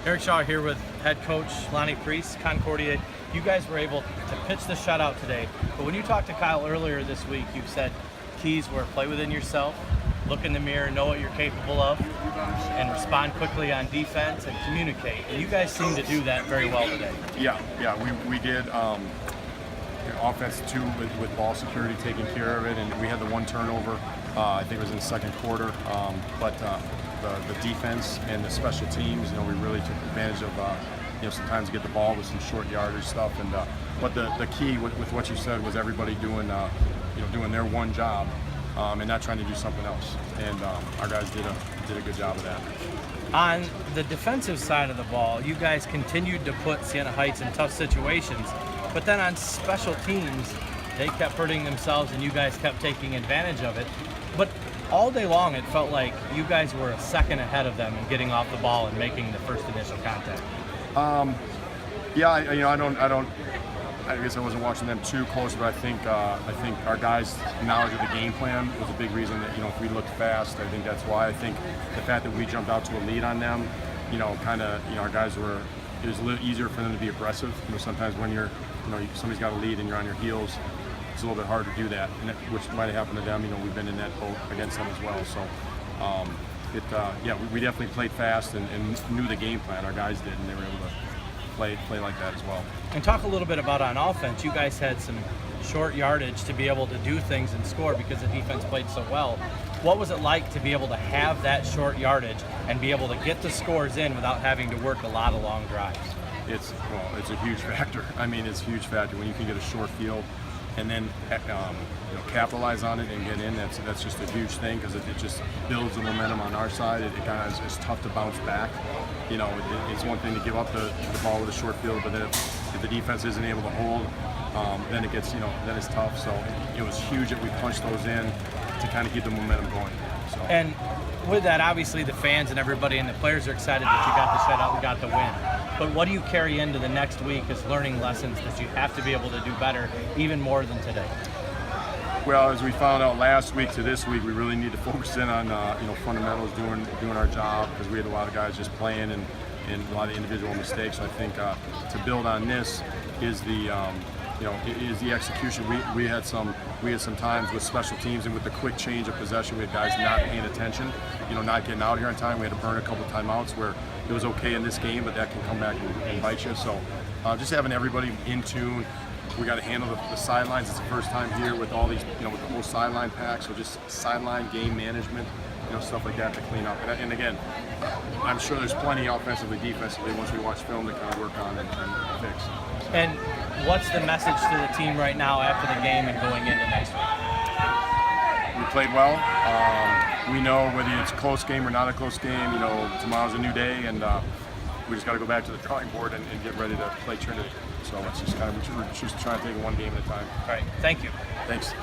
Eric Shaw here with head coach Lonnie Pries, Concordia. You guys were able to pitch the shutout today, but when you talked to Kyle earlier this week, you said keys were play within yourself, look in the mirror, know what you're capable of, and respond quickly on defense and communicate. And you guys seem to do that very well today. Yeah, we did. Offense too, with ball security taking care of it, and we had the one turnover. I think it was in the second quarter, but the defense and the special teams, we really took advantage of, sometimes get the ball with some short yardage stuff. And but the key with what you said was everybody doing, doing their one job, and not trying to do something else. And our guys did a good job of that. On the defensive side of the ball, you guys continued to put Siena Heights in tough situations, but then on special teams, they kept hurting themselves and you guys kept taking advantage of it. But all day long, it felt like you guys were a second ahead of them in getting off the ball and making the first initial contact. I guess I wasn't watching them too close, but I think our guys' knowledge of the game plan was a big reason that if we looked fast, I think that's why. I think the fact that we jumped out to a lead on them, our guys were. It was a little easier for them to be aggressive. Sometimes when somebody's got a lead and you're on your heels, it's a little bit hard to do that, which might have happened to them. We've been in that boat against them as well. So, we definitely played fast and knew the game plan. Our guys did, and they were able to play like that as well. And talk a little bit about on offense. You guys had some short yardage to be able to do things and score because the defense played so well. What was it like to be able to have that short yardage and be able to get the scores in without having to work a lot of long drives? It's a huge factor. It's a huge factor when you can get a short field and then capitalize on it and get in. That's just a huge thing because it just builds the momentum on our side. It kind of is tough to bounce back. It's one thing to give up the ball with a short field, but then if the defense isn't able to hold, then it gets then it's tough. So it was huge that we punched those in to kind of keep the momentum going. So. And with that, obviously the fans and everybody and the players are excited that you got the shutout, we got the win. But what do you carry into the next week as learning lessons that you have to be able to do better, even more than today? Well, as we found out last week to this week, we really need to focus in on fundamentals, doing our job, because we had a lot of guys just playing and a lot of individual mistakes. So I think to build on this is the is the execution. We had some times with special teams and with the quick change of possession, we had guys not paying attention, not getting out here on time. We had to burn a couple timeouts where it was okay in this game, but that can come back and bite you. So just having everybody in tune. We got to handle the sidelines. It's the first time here with all these, with the whole sideline pack. So just sideline game management, stuff like that to clean up. And again, I'm sure there's plenty offensively, defensively once we watch film to kind of work on and fix. And what's the message to the team right now after the game and going into next week? We played well. We know whether it's a close game or not a close game. Tomorrow's a new day, and we just got to go back to the drawing board and get ready to play Trinity. So it's just we're just trying to take it one game at a time. All right, thank you. Thanks.